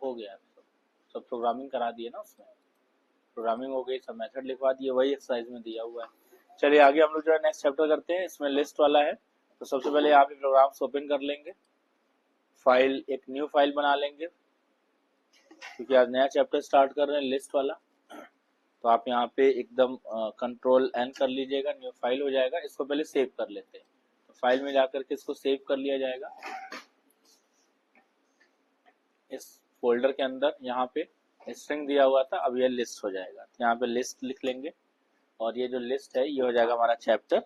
हो गया, सब प्रोग्रामिंग करा दिए ना, उसमें प्रोग्रामिंग हो गई, सब मेथड लिखवा दिए, वही एक्सरसाइज में दिया हुआ है। चलिए आगे हम लोग जो है नेक्स्ट चैप्टर करते हैं। इसमें लिस्ट वाला है, तो सबसे पहले यहाँ पे प्रोग्राम्स ओपन कर लेंगे, फाइल एक न्यू फाइल बना लेंगे, क्योंकि आज नया चैप्टर स्टार्ट कर रहे हैं लिस्ट वाला। तो आप यहाँ पे एकदम कंट्रोल एन कर लीजिएगा, न्यू फाइल हो जाएगा। इसको पहले सेव कर लेते हैं, तो फाइल में जाकर के इसको सेव कर लिया जाएगा। इस फोल्डर के अंदर यहाँ पे स्ट्रिंग दिया हुआ था, अब ये लिस्ट हो जाएगा, तो यहाँ पे लिस्ट लिख लेंगे, और ये जो लिस्ट है ये हो जाएगा हमारा चैप्टर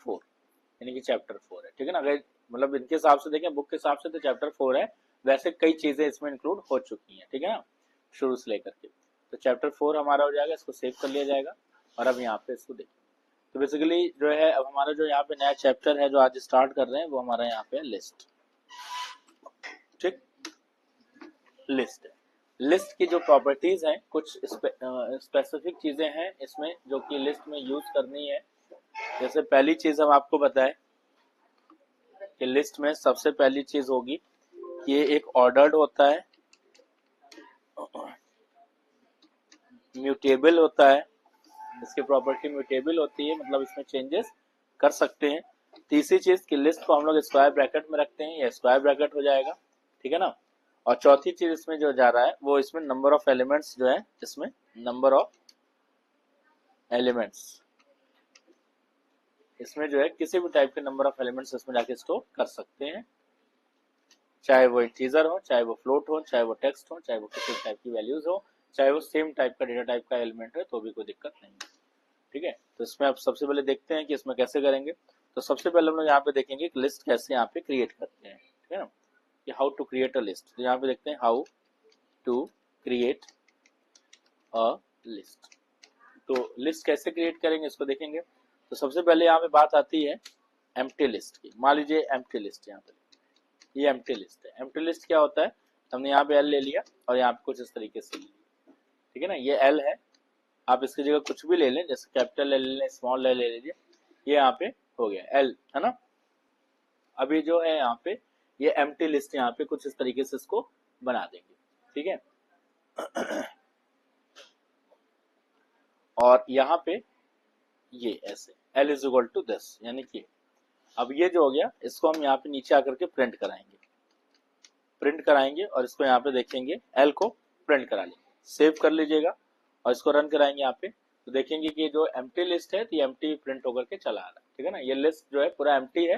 4, यानी कि चैप्टर 4 है, ठीक है ना। अगर मतलब इनके हिसाब से देखें, बुक के हिसाब से तो चैप्टर 4 है, वैसे कई चीजें इसमें इंक्लूड हो चुकी हैं, ठीक है ना, शुरू से लेकर के। तो चैप्टर 4 हमारा हो जाएगा, इसको सेव कर लिया जाएगा, और अब यहाँ पे इसको देखिए। तो बेसिकली जो है अब हमारा जो यहाँ पे नया चैप्टर है जो आज स्टार्ट कर रहे हैं, वो हमारा यहाँ पे लिस्ट, ठीक, लिस्ट है। लिस्ट की जो प्रॉपर्टीज हैं, कुछ स्पेसिफिक चीजें हैं इसमें जो कि लिस्ट में यूज करनी है। जैसे पहली चीज हम आपको बताएं कि लिस्ट में सबसे पहली चीज होगी कि ये एक ऑर्डर्ड होता है, म्यूटेबल होता है, इसकी प्रॉपर्टी म्यूटेबल होती है, मतलब इसमें चेंजेस कर सकते हैं। तीसरी चीज की लिस्ट को हम लोग स्क्वायर ब्रैकेट में रखते हैं, या स्क्वायर ब्रैकेट हो जाएगा, ठीक है ना। और चौथी चीज इसमें जो जा रहा है वो इसमें नंबर ऑफ एलिमेंट्स जो है, इसमें नंबर ऑफ एलिमेंट्स, इसमें जो है किसी भी टाइप के नंबर ऑफ एलिमेंट्स इसमें जाके स्टोर कर सकते हैं, चाहे वो इंटीजर हो, चाहे वो फ्लोट हो, चाहे वो टेक्स्ट हो, चाहे वो किसी टाइप की वैल्यूज हो, चाहे वो सेम टाइप का डेटा टाइप का एलिमेंट है, तो भी कोई दिक्कत नहीं है, ठीक है। तो इसमें आप सबसे पहले देखते हैं कि इसमें कैसे करेंगे। तो सबसे पहले हम लोग यहाँ पे देखेंगे कि लिस्ट कैसे यहाँ पे क्रिएट करते हैं, ठीक है ना, कि how to create a list. तो यहाँ पे देखते हैं how to create a list. तो लिस्ट कैसे क्रिएट करेंगे इसको देखेंगे। तो सबसे पहले यहाँ पे बात आती है एम्प्टी लिस्ट की। मान लीजिए एम्प्टी लिस्ट, यहाँ पे ये एम्प्टी लिस्ट है। एम्प्टी लिस्ट क्या होता है, हमने यहाँ पे एल ले लिया और यहाँ पे कुछ इस तरीके से लिया, ठीक है ना, ये एल है, आप इसकी जगह कुछ भी ले लें, जैसे कैपिटल एल ले लें, स्मॉल एल ले लीजिए, ये यहाँ पे हो गया एल, है ना। अभी जो है यहाँ पे ये एम्प्टी लिस्ट यहाँ पे कुछ इस तरीके से इसको बना देंगे, ठीक है। और यहाँ पे ये ऐसे L is equal to this, यानी कि अब ये जो हो गया इसको हम यहाँ पे नीचे आकर के प्रिंट कराएंगे और इसको यहाँ पे देखेंगे, एल को प्रिंट करा लेंगे, सेव कर लीजिएगा और इसको रन कराएंगे यहाँ पे। तो देखेंगे कि जो एम्प्टी लिस्ट है, तो ये एम्प्टी प्रिंट होकर के चला आ रहा है, ठीक है ना। ये लिस्ट जो है पूरा एम्प्टी है,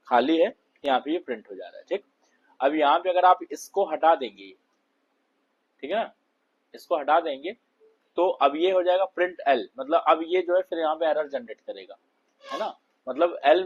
खाली है, यहाँ पे ये प्रिंट हो जा रहा है, ठीक। अब यहाँ पे अगर आप इसको हटा देंगे, ठीक है ना, इसको हटा देंगे, तो अब ये हो जाएगा प्रिंट एल, मतलब अब ये जो है फिर यहाँ पे एरर जनरेट करेगा, है ना। मतलब एल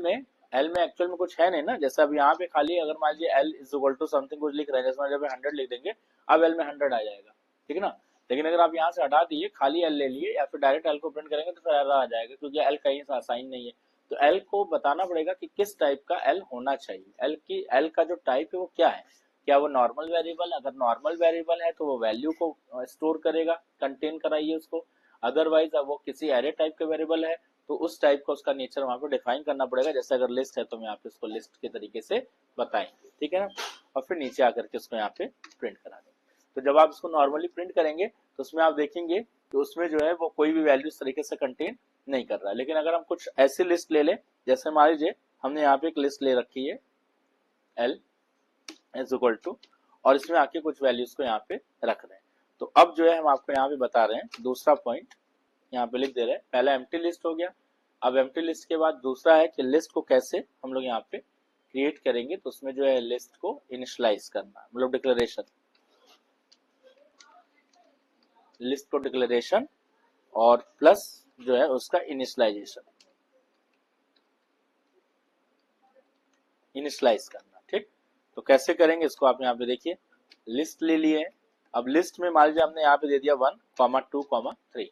में एक्चुअल में कुछ है नहीं ना, जैसे अब यहाँ पे खाली अगर मान लीजिए L is equal to something कुछ लिख रहे हैं, जैसे जब 100 लिख देंगे, अब एल में 100 आ जाएगा, ठीक है ना। लेकिन अगर आप यहाँ से हटा दिए, खाली एल ले लिए या फिर डायरेक्ट एल को प्रिंट करेंगे, तो फिर एरर आ जाएगा, क्योंकि एल कहीं से असाइन नहीं है। तो एल को बताना पड़ेगा कि किस टाइप का एल होना चाहिए, एल का जो टाइप है वो क्या है, क्या वो नॉर्मल वेरिएबल, अगर नॉर्मल वेरिएबल है तो वो वैल्यू को स्टोर करेगा, कंटेन कराइए उसको। अदरवाइज अब वो किसी एरे टाइप के वेरिएबल है तो उस टाइप का उसका नेचर वहां पे डिफाइन करना पड़ेगा। जैसे अगर लिस्ट है तो हम यहाँ पे उसको लिस्ट के तरीके से बताएंगे, ठीक है ना, और फिर नीचे आकर के उसको यहाँ पे प्रिंट करा देंगे। तो जब आप इसको नॉर्मली प्रिंट करेंगे तो उसमें आप देखेंगे कि उसमें जो है वो कोई भी वैल्यू इस तरीके से कंटेन नहीं कर रहा है। लेकिन अगर हम कुछ ऐसी लिस्ट ले लें, जैसे मान लीजिए हमने यहाँ पे एक लिस्ट ले रखी है एल इज इक्वल टू, और इसमें आके कुछ वैल्यूज को यहाँ पे रख रहे हैं, तो अब जो है हम आपको यहाँ पे बता रहे हैं दूसरा पॉइंट, यहाँ पे लिख दे रहे हैं। पहला एम्प्टी लिस्ट हो गया, अब एम्प्टी लिस्ट के बाद दूसरा है कि लिस्ट को कैसे हम लोग यहाँ पे क्रिएट करेंगे। तो उसमें जो है लिस्ट को इनिशियलाइज करना, मतलब डिक्लेरेशन, लिस्ट को डिक्लेरेशन और प्लस जो है उसका इनिशियलाइजेशन, इनिशियलाइज करना, ठीक। तो कैसे करेंगे इसको आप यहाँ पे देखिए, लिस्ट ले लिए, अब लिस्ट में मान लीजिए हमने यहाँ पे दे दिया 1, 2, 3,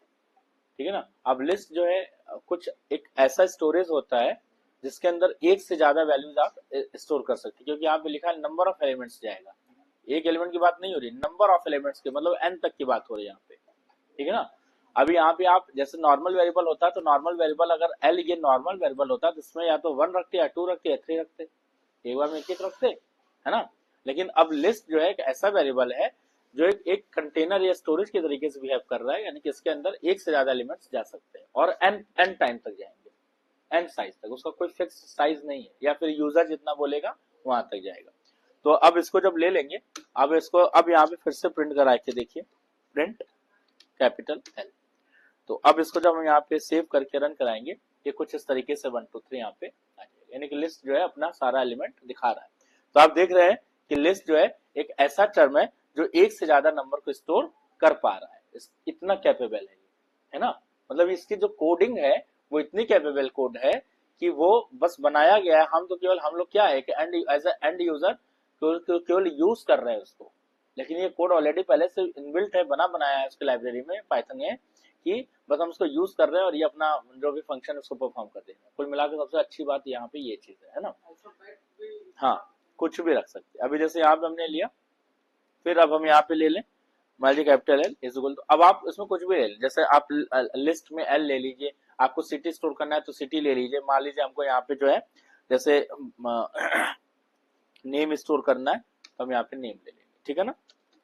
ठीक है ना। अब लिस्ट जो है कुछ एक ऐसा स्टोरेज होता है जिसके अंदर एक से ज्यादा वैल्यूज आप स्टोर कर सकते हैं, क्योंकि यहाँ पे लिखा है नंबर ऑफ एलिमेंट्स जाएगा, एक एलिमेंट की बात नहीं हो रही, नंबर ऑफ एलिमेंट्स के मतलब n तक की बात हो रही है यहाँ पे, ठीक है ना। अभी यहाँ पे आप जैसे नॉर्मल वेरिएबल होता है, तो नॉर्मल वेरिएबल अगर एल ये नॉर्मल वेरिएबल होता है तो इसमें या तो 1 रखते, या 2 रखते, या 3 रखते, एक बार में एक रखते, है ना। लेकिन अब लिस्ट जो है एक ऐसा वेरिएबल है जो एक कंटेनर या स्टोरेज के तरीके से बिहेव कर रहा है, यानी कि इसके अंदर एक से ज्यादा एलिमेंट्स जा सकते हैं और एन टाइम तक जाएंगे, एन साइज तक, उसका कोई फिक्स साइज नहीं है, या फिर यूजर जितना बोलेगा वहां तक जाएगा। तो अब इसको जब ले लेंगे, अब इसको अब यहाँ पे फिर से प्रिंट करा के देखिए, प्रिंट कैपिटल एल। तो अब इसको जब हम यहाँ पे सेव करके रन कराएंगे, ये कुछ इस तरीके से 1 2 3 यहाँ पे आ जाएगा, यानी कि लिस्ट जो है अपना सारा एलिमेंट दिखा रहा है। तो आप देख रहे हैं कि लिस्ट जो है एक ऐसा टर्म है जो एक से ज्यादा नंबर को स्टोर कर पा रहा है, इतना कैपेबल है ना। मतलब इसकी जो कोडिंग है वो इतनी कैपेबल कोड है कि वो बस बनाया गया है, हम तो केवल हम लोग क्या है कि एज एंड यूजर केवल यूज कर रहे हैं उसको, लेकिन ये कोड ऑलरेडी पहले से इनबिल्ट है, बना बनाया है उसकी लाइब्रेरी में पाइथन है, कि बस हम उसको यूज कर रहे हैं और ये अपना जो भी फंक्शन उसको परफॉर्म कर देंगे। कुल मिलाकर सबसे अच्छी बात यहाँ पे ये चीज है ना। हाँ, कुछ भी रख सकते हैं। अभी जैसे यहाँ पे हमने लिया, फिर अब हम यहाँ पे ले लें मान लीजिए कैपिटल एल इज इक्वल, तो अब आप इसमें कुछ भी ले लें, जैसे आप लिस्ट में एल ले लीजिए, आपको सिटी स्टोर करना है तो सिटी ले लीजिए, मान लीजिए हमको यहाँ पे जो है जैसे नेम स्टोर करना है तो हम यहाँ पे नेम ले लेंगे, ठीक है ना।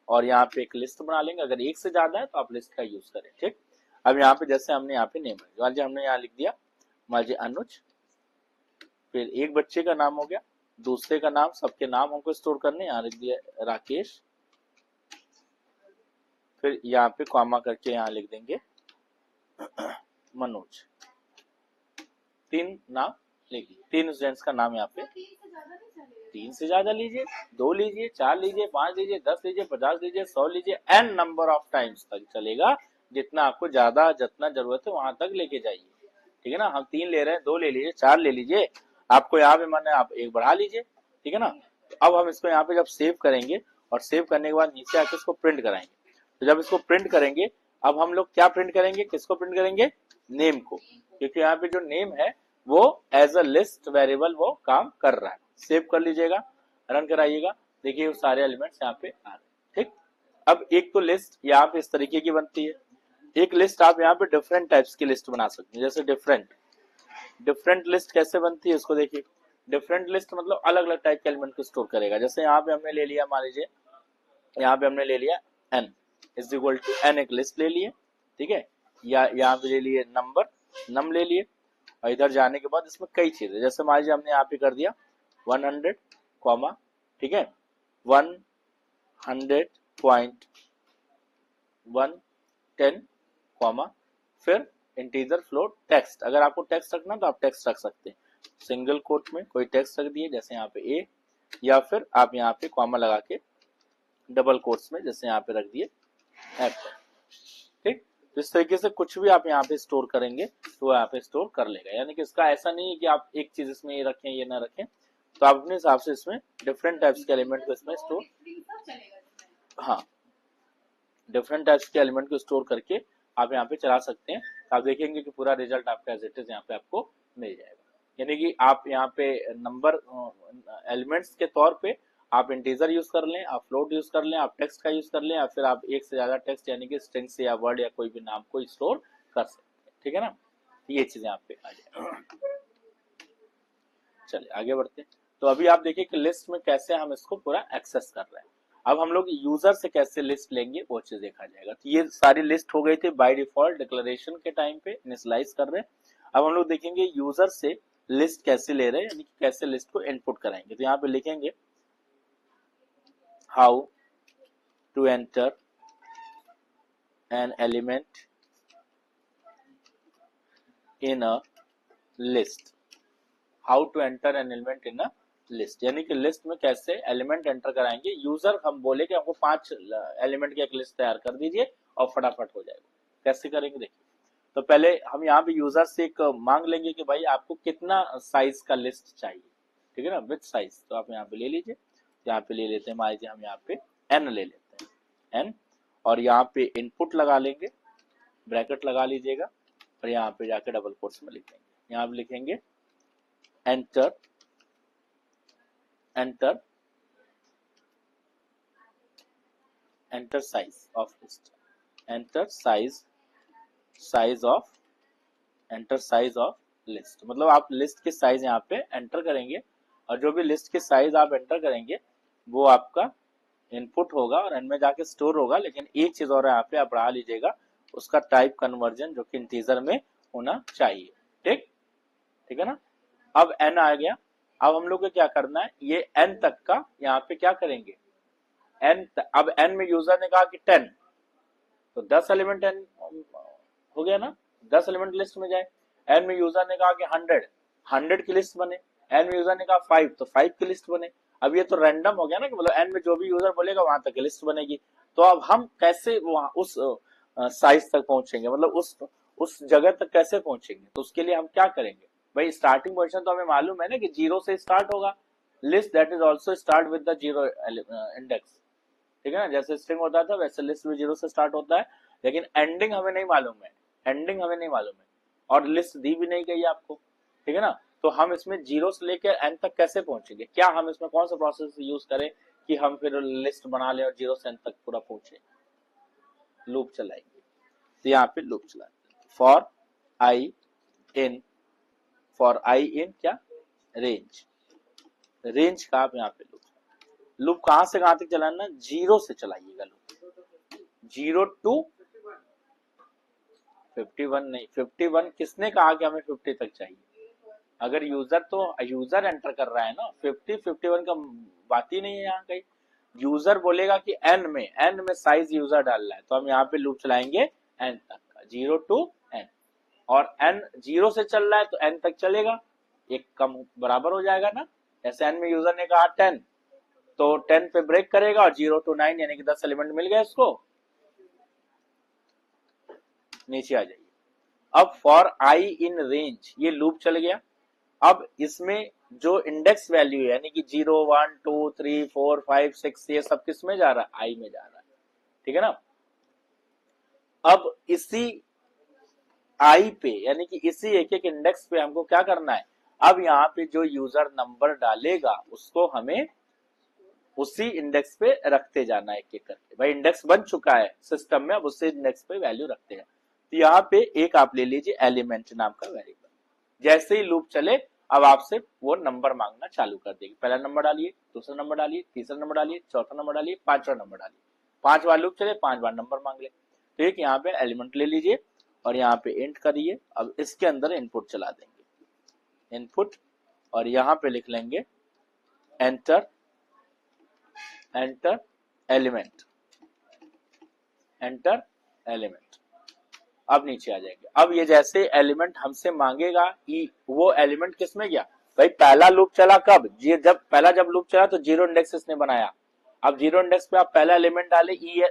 और यहाँ पे एक लिस्ट बना लेंगे, अगर एक से ज्यादा है तो आप लिस्ट का यूज करें, ठीक। अब यहाँ पे जैसे हमने यहाँ पे नेम मान लीजिए हमने यहाँ लिख दिया मान लीजिए अनुज, फिर एक बच्चे का नाम हो गया, दूसरे का नाम, सबके नाम हमको स्टोर करने, यहाँ लिख दिया राकेश, फिर यहाँ पे कॉमा करके यहाँ लिख देंगे मनोज, 3 नाम लिखिए, 3 स्टूडेंट्स का नाम यहाँ पे, 3 से ज्यादा लीजिए, 2 लीजिए, 4 लीजिए, 5 लीजिए, 10 लीजिए, 50 लीजिए, 100 लीजिए, एन नंबर ऑफ टाइम्स तक चलेगा, जितना आपको ज्यादा जितना जरूरत है वहां तक लेके जाइए, ठीक है ना। हम 3 ले रहे हैं, 2 ले लीजिए, 4 ले लीजिए, आपको यहाँ पे माने आप 1 बढ़ा लीजिए, ठीक है ना। अब हम इसको यहाँ पे जब सेव करेंगे और सेव करने के बाद नीचे आके इसको प्रिंट कराएंगे, तो जब इसको प्रिंट करेंगे, अब हम लोग क्या प्रिंट करेंगे, किसको प्रिंट करेंगे, नेम को, क्योंकि यहाँ पे जो नेम है वो एज अ लिस्ट वेरिएबल वो काम कर रहा है। सेव कर लीजिएगा, रन कराइएगा, देखिए वो सारे एलिमेंट्स यहाँ पे आ रहे हैं, ठीक। अब एक तो लिस्ट यहाँ पे इस तरीके की बनती है, एक लिस्ट आप यहाँ पे डिफरेंट टाइप्स की लिस्ट बना सकते हैं, जैसे डिफरेंट लिस्ट कैसे बनती है इसको देखिए। डिफरेंट लिस्ट मतलब अलग अलग टाइप के एलिमेंट को स्टोर करेगा, जैसे यहाँ पे हमने ले लिया, मान लीजिए यहाँ पे हमने ले लिया N is equal to N, एक लिस्ट ले लिए, ठीक है, या यहाँ पे ले लिए नंबर, नम ले लिए, और इधर जाने के बाद इसमें कई चीजें, जैसे मान लीजिए हमने यहाँ पे कर दिया 100 कॉमा, ठीक है, 100.110 कॉमा, फिर इंटीजर फ्लोट टेक्स्ट, अगर आपको टेक्स्ट रखना तो आप टेक्स्ट रख सकते हैं, सिंगल कोट में कोई टेक्स्ट रख दिए जैसे यहाँ पे ए, या फिर आप यहाँ पे कॉमा लगा के डबल कोट्स में जैसे यहाँ पे रख दिए एप्पल, ठीक। तो इस तरीके से कुछ भी आप यहाँ पे स्टोर करेंगे तो यहाँ पे स्टोर कर लेगा, यानी कि इसका ऐसा नहीं है कि आप एक चीज इसमें ये रखें ये ना रखें, तो आप अपने हिसाब से इसमें डिफरेंट टाइप्स के एलिमेंट को इसमें स्टोर, हाँ, डिफरेंट टाइप्स के एलिमेंट को स्टोर करके आप यहाँ पे चला सकते हैं। तो आप देखेंगे कि पूरा रिजल्ट आपका एज इट इज यहाँ पे आपको मिल जाएगा, यानी कि आप यहाँ पे नंबर एलिमेंट्स के तौर पे आप इंटीजर यूज कर लें, आप फ्लोट यूज कर लें, आप टेक्स्ट का यूज कर लें, या फिर आप एक से ज्यादा टेक्स्ट यानी कि स्ट्रिंग्स या वर्ड या कोई भी नाम को स्टोर कर सकते हैं, ठीक है ना। ये चीजें आप पे आ जाए। चलिए आगे बढ़ते हैं। तो अभी आप देखिए कि लिस्ट में कैसे हम इसको पूरा एक्सेस कर रहे हैं। अब हम लोग यूजर से कैसे लिस्ट लेंगे वो चीज देखा जाएगा। तो ये सारी लिस्ट हो गई थी बाय डिफॉल्ट डिक्लेरेशन के टाइम पे इनिशियलाइज कर रहे हैं। अब हम लोग देखेंगे यूजर से लिस्ट कैसे ले रहे हैं, यानी कि कैसे लिस्ट को इनपुट कराएंगे। तो यहाँ पे लिखेंगे how to enter an element in a list, how to enter an element in a list, यानी कि लिस्ट में कैसे एलिमेंट एंटर कराएंगे। यूजर हम बोले कि हमको 5 एलिमेंट की एक लिस्ट तैयार कर दीजिए और फटाफट हो जाएगा। कैसे करेंगे देखिए। तो पहले हम यहाँ पे यूजर से एक मांग लेंगे कि भाई आपको कितना साइज का लिस्ट चाहिए, ठीक है ना, विथ साइज। तो आप यहाँ पे ले लीजिए, यहाँ पे ले लेते हैं, मान लीजिए हम यहाँ पे n ले लेते हैं n, और यहाँ पे इनपुट लगा लेंगे, ब्रैकेट लगा लीजिएगा, और यहाँ पे जाके डबल कोट्स में लिखेंगे, यहाँ पे लिखेंगे enter enter enter size of list, enter size of enter size of list, मतलब आप लिस्ट के साइज यहाँ पे एंटर करेंगे, और जो भी लिस्ट के साइज आप एंटर करेंगे वो आपका इनपुट होगा और एन में जाके स्टोर होगा, लेकिन एक चीज और यहाँ पे आप बढ़ा लीजिएगा, उसका टाइप कन्वर्जन जो कि इंटीजर में होना चाहिए। ठीक ठीक है ना। अब एन आ गया, अब हम लोग को क्या करना है, ये एन तक का यहाँ पे क्या करेंगे, अब एन में यूजर ने कहा कि 10, तो 10 एलिमेंट एन हो गया ना, 10 एलिमेंट लिस्ट में जाए। एन में यूजर ने कहा कि 100 की लिस्ट बने। एन में यूजर ने कहा 5, तो 5 की लिस्ट बने। अब ये तो रैंडम हो गया ना, कि मतलब एन में जो भी यूजर बोलेगा वहां तक की लिस्ट बनेगी। तो अब हम कैसे वहां उस साइज तक पहुंचेंगे, मतलब उस जगह तक कैसे पहुंचेंगे, तो उसके लिए हम क्या करेंगे भाई, स्टार्टिंग पोजीशन तो हमें मालूम है ना कि 0 से स्टार्ट होगा, list that is also start with the 0 index. ठीक है ना, जैसे स्ट्रिंग होता था वैसे लिस्ट भी 0 से स्टार्ट होता है, लेकिन एंडिंग हमें नहीं मालूम है, और लिस्ट दी भी नहीं गई है आपको। ठीक है ना, तो हम इसमें 0 से लेकर एन तक कैसे पहुंचेंगे, क्या हम इसमें कौन सा प्रोसेस यूज करें कि हम फिर लिस्ट बना लें और 0 से एन तक पूरा पहुंचे। लूप चलाएंगे, तो यहाँ पे लूप चलाएंगे, फॉर आई इन क्या, रेंज का आप यहाँ पे लूप कहां से कहां तक चलाना, 0 से चलाइएगा लूप, 0 टू 51 नहीं, 51 किसने कहा कि हमें 50 तक चाहिए, अगर यूजर एंटर कर रहा है ना, 51 का बात ही नहीं है यहाँ कहीं। यूजर बोलेगा कि एन में साइज यूजर डाल रहा है, तो हम यहाँ पे लूप चलाएंगे एन तक का, 0 टू एन, और एन 0 से चल रहा है तो एन तक चलेगा, एक कम बराबर हो जाएगा ना। जैसे एन में यूजर ने कहा 10, तो 10 पे ब्रेक करेगा और 0 टू 9 यानी कि 10 एलिमेंट मिल गए इसको, नीचे आ जाइए। अब फॉर आई इन रेंज, ये लूप चल गया। अब इसमें जो इंडेक्स वैल्यू है यानी कि 0 1 2 3 4 5 6 ये सब किस में जा रहा है, आई में जा रहा है। ठीक है ना, अब इसी आई पे यानी कि इसी एक एक इंडेक्स पे हमको क्या करना है, अब यहाँ पे जो यूजर नंबर डालेगा उसको हमें उसी इंडेक्स पे रखते जाना है एक एक करके। भाई इंडेक्स बन चुका है सिस्टम में, अब उसी इंडेक्स पे वैल्यू रखते हैं। तो यहाँ पे एक आप ले लीजिए एलिमेंट नाम का वेरिएबल, जैसे ही लूप चले अब आपसे वो नंबर मांगना चालू कर देगी, पहला नंबर डालिए, दूसरा नंबर डालिए, तीसरा नंबर डालिए, चौथा नंबर डालिए, पांचवा नंबर डालिए, 5 बार लूप चले 5 बार नंबर मांग ले। तो एक यहाँ पे एलिमेंट ले लीजिए और यहाँ पे एंट करिए, अब इसके अंदर इनपुट चला देंगे, इनपुट, और यहाँ पे लिख लेंगे एंटर एलिमेंट, अब नीचे आ जाएंगे। अब ये जैसे एलिमेंट हमसे मांगेगा, वो एलिमेंट किस में गया भाई, पहला लूप चला कब, जब पहला लूप चला तो 0 इंडेक्स इसने बनाया। अब 0 इंडेक्स पे आप पहला एलिमेंट डाले, ई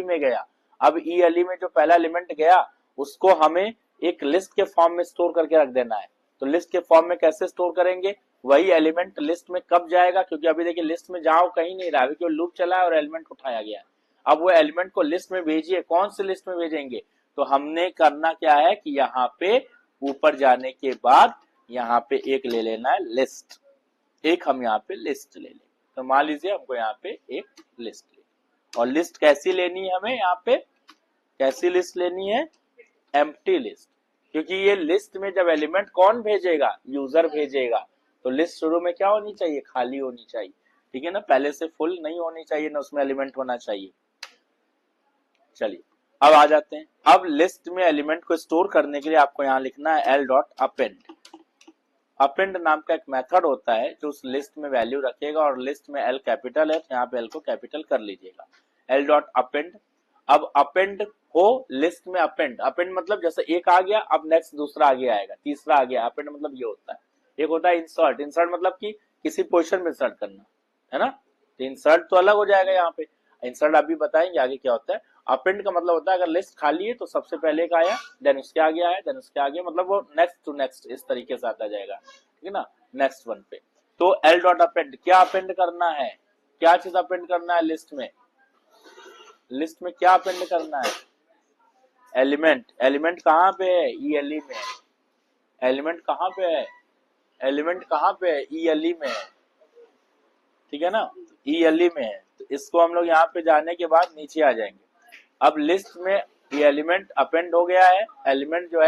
में गया। अब ई में जो पहला एलिमेंट गया उसको हमें एक लिस्ट के फॉर्म में स्टोर करके रख देना है। तो लिस्ट के फॉर्म में कैसे स्टोर करेंगे, वही एलिमेंट लिस्ट में कब जाएगा, क्योंकि अभी देखिए लिस्ट में जाओ कहीं नहीं रहा, क्योंकि लूप चला है और एलिमेंट उठाया गया है। अब वो एलिमेंट को लिस्ट में भेजिए, कौन सी लिस्ट में भेजेंगे, तो हमने करना क्या है कि यहाँ पे ऊपर जाने के बाद यहाँ पे एक ले लेना है लिस्ट, एक हम यहाँ पे लिस्ट ले लें। तो मान लीजिए हमको यहाँ पे एक लिस्ट ले, और लिस्ट कैसी लेनी है हमें, यहाँ पे कैसी लिस्ट लेनी है, एम्प्टी लिस्ट, क्योंकि ये लिस्ट में जब एलिमेंट कौन भेजेगा, यूजर भेजेगा, तो लिस्ट शुरू में क्या होनी चाहिए, खाली होनी चाहिए। ठीक है ना, पहले से फुल नहीं होनी चाहिए ना उसमें एलिमेंट होना चाहिए। चलिए अब आ जाते हैं, अब लिस्ट में एलिमेंट को स्टोर करने के लिए आपको यहाँ लिखना है l.append। अपेंड नाम का एक मेथड होता है जो उस लिस्ट में वैल्यू रखेगा, और लिस्ट में l कैपिटल है तो यहाँ पे l को कैपिटल कर लीजिएगा, l.append। अब अपेंड हो लिस्ट में, अपेंड मतलब जैसे एक आ गया अब नेक्स्ट दूसरा आगे आएगा, तीसरा आ गया, अपेंड मतलब ये होता है। एक होता है इंसर्ट मतलब कि किसी पोजीशन में इंसर्ट करना, है ना, तो इंसर्ट तो अलग हो जाएगा, यहाँ पे इंसर्ट अभी बताएंगे आगे क्या होता है। अपेंड का मतलब होता है अगर लिस्ट खाली है तो सबसे पहले का आया, देन उसके आगे आया, देन उसके आगे, मतलब वो नेक्स्ट टू नेक्स्ट इस तरीके से आता जाएगा। ठीक है ना, नेक्स्ट वन पे। तो l.append क्या अपेंड करना है, क्या चीज अपेंड करना है लिस्ट में क्या अपेंड करना है, एलिमेंट कहाँ पे है, ELE में है। एलिमेंट कहाँ पे है, ELE में है। ठीक है ना, ELE में है, तो इसको हम लोग यहाँ पे जाने के बाद नीचे आ जाएंगे। अब लिस्ट में ये एलिमेंट अपेंड हो गया है, एलिमेंट जो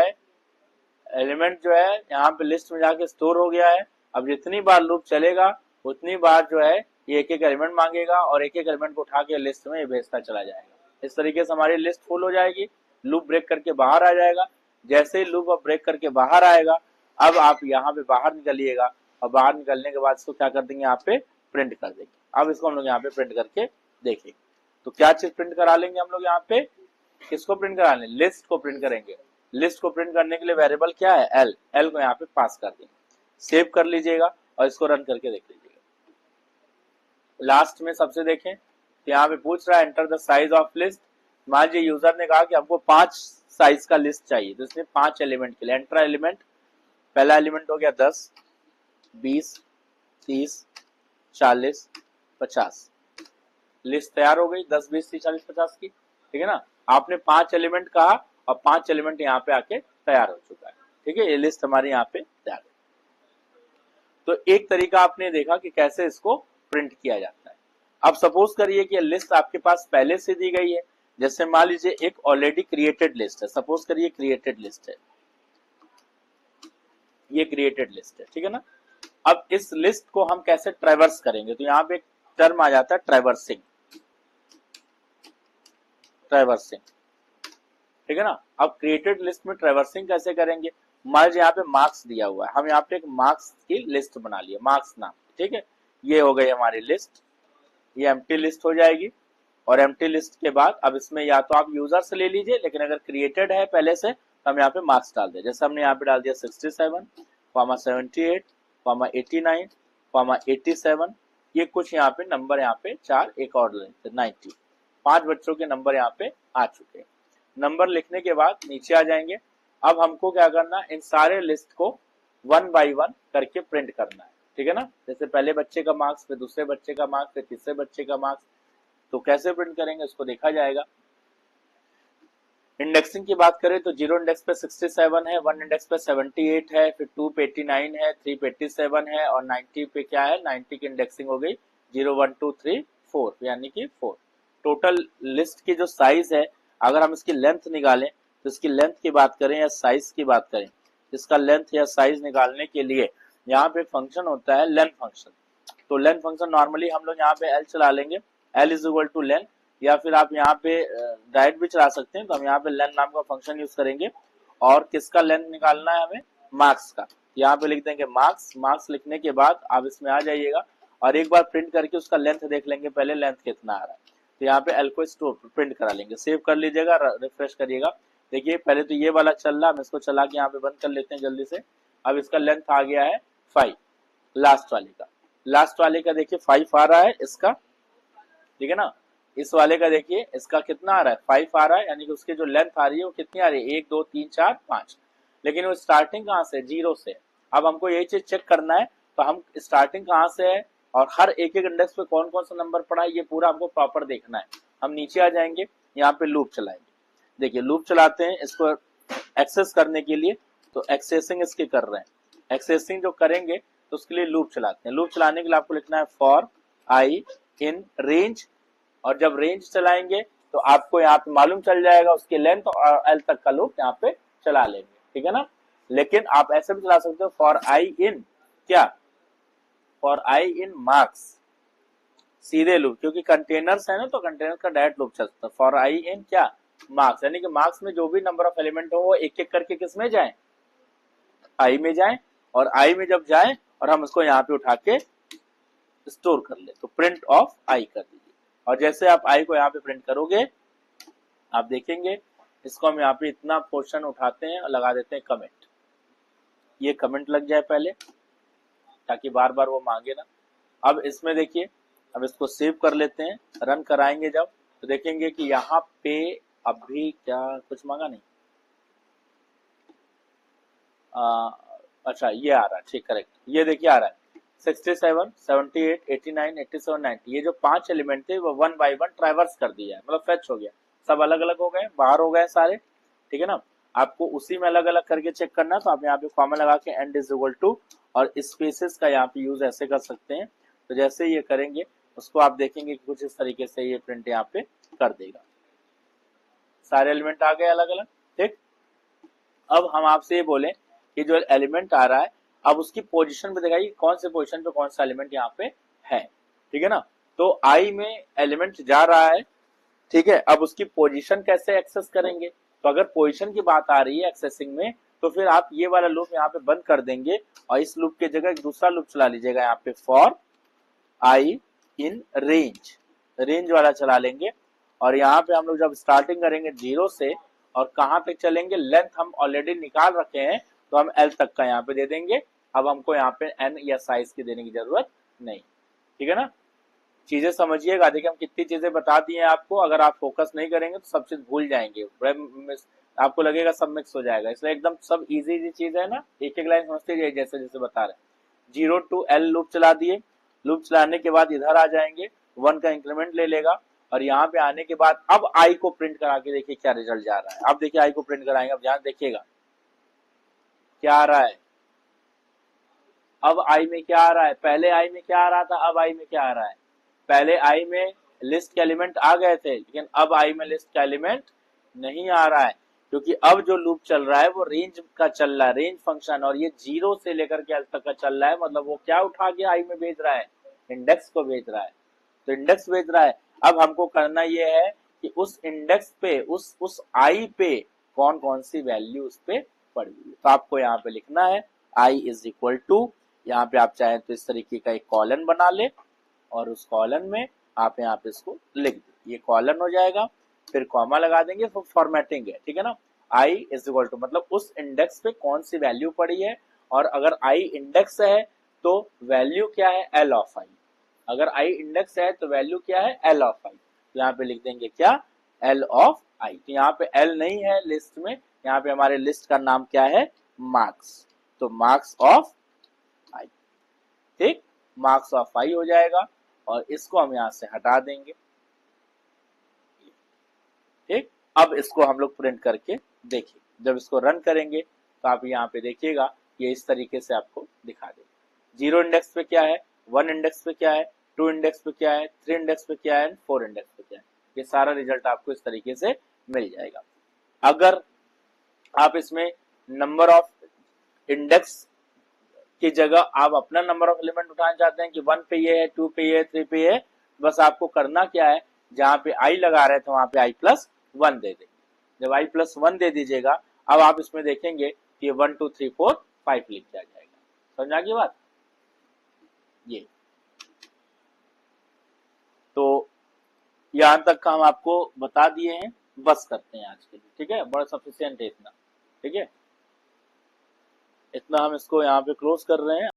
है यहाँ पे लिस्ट में जाके स्टोर हो गया है। अब जितनी बार लूप चलेगा उतनी बार जो है ये एक एक एलिमेंट मांगेगा और एक एक एलिमेंट को उठा के लिस्ट में ये भेजता चला जाएगा। इस तरीके से हमारी लिस्ट फुल हो जाएगी, लूप ब्रेक करके बाहर आ जाएगा। जैसे ही लूप ब्रेक करके बाहर आएगा, अब आप यहाँ पे बाहर निकलिएगा और बाहर निकलने के बाद इसको क्या कर देंगे, यहाँ पे प्रिंट कर देंगे। अब इसको हम लोग यहाँ पे प्रिंट करके देखेंगे। तो क्या चीज प्रिंट करा लेंगे हम लोग यहाँ पे, किसको प्रिंट करा लेंगे, लिस्ट को प्रिंट करेंगे। लिस्ट को प्रिंट करने के लिए वेरिएबल क्या है, एल, एल को यहाँ पे पास कर देंगे। सेव कर लीजिएगा और इसको रन करके देख लीजिएगा। लास्ट में सबसे देखें तो यहाँ पे पूछ रहा है enter the size of list. मान लीजिए यूजर ने कहा कि हमको 5 साइज का लिस्ट चाहिए, तो इसने 5 एलिमेंट के लिए एंटर एलिमेंट, पहला एलिमेंट हो गया 10, 20, 30, 40, 50। लिस्ट तैयार हो गई 10, 20, 30, 40, 50 की, ठीक है ना। आपने 5 एलिमेंट कहा और 5 एलिमेंट यहाँ पे आके तैयार हो चुका है, ठीक है। ये लिस्ट हमारी यहाँ पे तैयार है। तो एक तरीका आपने देखा कि कैसे इसको प्रिंट किया जाता है। अब सपोज करिए कि लिस्ट आपके पास पहले से दी गई है, जैसे मान लीजिए एक ऑलरेडी क्रिएटेड लिस्ट है, सपोज करिए क्रिएटेड लिस्ट है, ये क्रिएटेड लिस्ट है, ठीक है ना। अब इस लिस्ट को हम कैसे ट्रैवर्स करेंगे, तो यहाँ पे एक टर्म आ जाता है ट्रैवर्सिंग, ट्रैवर्सिंग, ठीक है ना। अब क्रिएटेड लिस्ट में ट्रैवर्सिंग कैसे करेंगे, मान लीजिए यहाँ पे मार्क्स दिया हुआ है, हम यहाँ पे एक मार्क्स की लिस्ट बना लिए, मार्क्स नाम, ठीक है। ये हो गई हमारी लिस्ट, ये एम्प्टी लिस्ट हो जाएगी। और एम्प्टी लिस्ट के बाद अब इसमें या तो आप यूजर से ले लीजिए, लेकिन अगर क्रिएटेड है पहले से तो हम यहाँ पे मार्क्स डाल दें। जैसे हमने यहाँ पे डाल दिया 67, 78, 89, 87, ये कुछ यहाँ पे नंबर, यहाँ पे 4 एक और 90, 5 बच्चों के नंबर यहाँ पे आ चुके हैं। नंबर लिखने के बाद नीचे आ जाएंगे। अब हमको क्या करना है, इन सारे लिस्ट को 1 बाय 1 करके प्रिंट करना है, ठीक है ना। जैसे पहले बच्चे का मार्क्स, फिर दूसरे बच्चे का मार्क्स, फिर तीसरे बच्चे का मार्क्स। तो कैसे प्रिंट करेंगे उसको देखा जाएगा। इंडेक्सिंग की बात करें तो 0 इंडेक्स पे 67 है, 1 इंडेक्स पे 78 है, फिर 2 पे 89 है, 3 पे 87 है और 90 पे क्या है, 90 की इंडेक्सिंग हो गई 0, 1, 2, 3, 4, यानी कि 4। टोटल लिस्ट की जो साइज है, अगर हम इसकी लेंथ निकालें तो इसकी लेंथ की बात करें या साइज की बात करें, इसका लेंथ या साइज निकालने के लिए यहाँ पे फंक्शन होता है लेंथ फंक्शन। तो लेंथ फंक्शन नॉर्मली हम लोग यहाँ पे एल चला लेंगे, L is equal to length, या फिर आप यहाँ पे डायरेक्ट भी चला सकते हैं। तो हम यहाँ पे लेंथ नाम का फंक्शन यूज करेंगे और किसका लेंथ निकालना है हमें, मार्क्स का। यहाँ पे लिख देंगे मार्क्स। मार्क्स लिखने के बाद आप इसमें आ जाइएगा और एक बार प्रिंट करके उसका लेंथ देख लेंगे पहले लेंथ कितना आ रहा है। तो यहाँ पे एल को स्टोर प्रिंट करा लेंगे, सेव कर लीजिएगा, रिफ्रेश करिएगा। देखिए पहले तो ये वाला चल रहा है, हम इसको चला के यहाँ पे बंद कर लेते हैं जल्दी से। अब इसका लेंथ आ गया है 5, लास्ट वाले का, लास्ट वाले का देखिए 5 आ रहा है इसका, ठीक है ना। इस वाले का देखिए इसका कितना आ रहा है, 5 आ रहा है, यानी कि उसकी जो लेंथ आ रही है वो कितनी आ रही है, 1, 2, 3, 4, 5। लेकिन वो स्टार्टिंग कहाँ से, 0 से। अब हमको यही चीज चेक करना है, तो हम स्टार्टिंग कहाँ से है और हर एक एक इंडेक्स पे कौन कौन सा नंबर पड़ा है, ये पूरा हमको प्रॉपर देखना है। हम नीचे आ जाएंगे, यहाँ पे लूप चलाएंगे। देखिए लूप चलाते हैं इसको एक्सेस करने के लिए, तो एक्सेसिंग इसके कर रहे हैं। एक्सेसिंग जो करेंगे तो उसके लिए लूप चलाते हैं। लूप चलाने के लिए आपको लिखना है फॉर आई इन रेंज, और जब रेंज चलाएंगे तो आपको यहाँ पे मालूम चल जाएगा उसकी लेंथ और एल तक का लूप यहाँ पे चला लेंगे, ठीक है ना। लेकिन आप ऐसे भी चला सकते हो फॉर आई इन क्या, फॉर आई इन मार्क्स, सीधे लूप, क्योंकि कंटेनर्स है ना तो कंटेनर का डायरेक्ट लूप चलता है। फॉर आई इन क्या, मार्क्स, यानी कि मार्क्स में जो भी नंबर ऑफ एलिमेंट हो वो एक एक करके किस में जाए, आई में जाए। और आई में जब जाए और हम उसको यहाँ पे उठा के स्टोर कर ले, तो प्रिंट ऑफ आई कर दीजिए। और जैसे आप आई को यहाँ पे प्रिंट करोगे, आप देखेंगे इसको हम यहाँ पे इतना पोर्शन उठाते हैं और लगा देते हैं कमेंट, ये कमेंट लग जाए पहले ताकि बार बार वो मांगे ना। अब इसमें देखिए, अब इसको सेव कर लेते हैं, रन कराएंगे जब तो देखेंगे कि यहाँ पे अभी क्या कुछ मांगा नहीं, अच्छा ये आ रहा है, ठीक, करेक्ट, ये देखिए आ रहा है 67, 78, 89, 87, 90। ये जो 5 एलिमेंट थे वो 1 बाय 1 ट्रैवर्स कर दिया है, मतलब फेच हो गया, सब अलग अलग हो गए, बाहर हो गए सारे, ठीक है ना। आपको उसी में अलग अलग करके चेक करना, तो आप यहाँ पे कॉमा लगा के एंड इज इक्वल टू और स्पेसेस का यहाँ पे यूज ऐसे कर सकते हैं। तो जैसे ये करेंगे उसको आप देखेंगे कि कुछ इस तरीके से ये प्रिंट यहाँ पे कर देगा, सारे एलिमेंट आ गए अलग अलग, ठीक। अब हम आपसे ये बोले कि जो एलिमेंट आ रहा है अब उसकी पोजीशन पे दिखाइए कौन से पोजीशन पे कौन सा एलिमेंट यहाँ पे है, ठीक है ना। तो आई में एलिमेंट जा रहा है, ठीक है। अब उसकी पोजीशन कैसे एक्सेस करेंगे, तो अगर पोजीशन की बात आ रही है एक्सेसिंग में, तो फिर आप ये वाला लूप यहाँ पे बंद कर देंगे और इस लूप की जगह एक दूसरा लूप चला लीजिएगा यहाँ पे, for I in range, range वाला चला लेंगे। और यहाँ पे हम लोग जब स्टार्टिंग करेंगे 0 से और कहाँ तक चलेंगे, लेंथ हम ऑलरेडी निकाल रखे हैं तो हम एल तक का यहाँ पे दे देंगे। अब हमको यहाँ पे एन या साइज की देने की जरूरत नहीं, ठीक है ना। चीजें समझिएगा, देखिए हम कितनी चीजें बता दी हैं आपको, अगर आप फोकस नहीं करेंगे तो सब चीज भूल जाएंगे, आपको लगेगा सब मिक्स हो जाएगा, इसलिए एकदम सब इजी इजी चीज है ना, एक एक लाइन समझते जाइए जैसे जैसे बता रहे। 0 to L लूप चला दिए, लूप चलाने के बाद इधर आ जाएंगे, 1 का इंक्रीमेंट ले लेगा और यहाँ पे आने के बाद अब आई को प्रिंट करा के देखिए क्या रिजल्ट जा रहा है। अब देखिए आई को प्रिंट कराएंगे, अब ध्यान देखिएगा क्या आ रहा है। अब आई में क्या आ रहा है, पहले आई में क्या आ रहा था, अब आई में क्या आ रहा है। पहले आई में लिस्ट के एलिमेंट आ गए थे, लेकिन अब आई में लिस्ट का एलिमेंट नहीं आ रहा है, क्योंकि अब जो लूप चल रहा है वो रेंज का चल रहा है, रेंज फंक्शन, और ये 0 से लेकर के एल तक का चल रहा है। मतलब वो क्या उठा के आई में भेज रहा है, इंडेक्स को भेज रहा है, तो इंडेक्स भेज रहा है। अब हमको करना ये है कि उस इंडेक्स पे, उस आई पे कौन कौन सी वैल्यू उस पे पड़ी हुई, तो आपको यहाँ पे लिखना है आई इज इक्वल टू, यहाँ पे आप चाहें तो इस तरीके का एक कॉलन बना ले और उस कॉलन में आप यहाँ पे इसको लिख दे, ये कॉलन हो जाएगा, फिर कॉमा लगा देंगे, फिर फॉर्मेटिंग है, ठीक है ना। आई इज इक्वल टू मतलब उस इंडेक्स पे कौन सी वैल्यू पड़ी है, और अगर आई इंडेक्स है तो वैल्यू क्या है, एल ऑफ आई। अगर आई इंडेक्स है तो वैल्यू क्या है, एल ऑफ आई। तो यहाँ पे लिख देंगे क्या, एल ऑफ आई। तो यहाँ पे एल नहीं है लिस्ट में, यहाँ पे हमारे लिस्ट का नाम क्या है, मार्क्स, तो मार्क्स ऑफ आई, ठीक, मार्क्स ऑफ आई हो जाएगा और इसको हम यहां से हटा देंगे, ठीक। अब इसको हम लोग प्रिंट करके देखिए, जब इसको रन करेंगे तो आप यहाँ पे देखिएगा ये इस तरीके से आपको दिखा देगा। 0 इंडेक्स पे क्या है, 1 इंडेक्स पे क्या है, 2 इंडेक्स पे क्या है, 3 इंडेक्स पे क्या है, 4 इंडेक्स पे क्या है, ये सारा रिजल्ट आपको इस तरीके से मिल जाएगा। अगर आप इसमें नंबर ऑफ इंडेक्स की जगह आप अपना नंबर ऑफ एलिमेंट उठाना चाहते हैं कि 1 पे ये है, 2 पे ये है, 3 पे ये है, बस आपको करना क्या है, जहां पे आई लगा रहे थे वहां पे i+1 दे देंगे। जब i+1 दे दीजिएगा, अब आप इसमें देखेंगे कि 1 2 3 4 5 लिख दिया जाएगा। समझ आ गई बात, ये तो यहां तक का हम आपको बता दिए हैं, बस करते हैं आज के लिए, ठीक है, बड़ा सफिशिएंट है इतना, ठीक है, इतना हम इसको यहाँ पे क्लोज कर रहे हैं।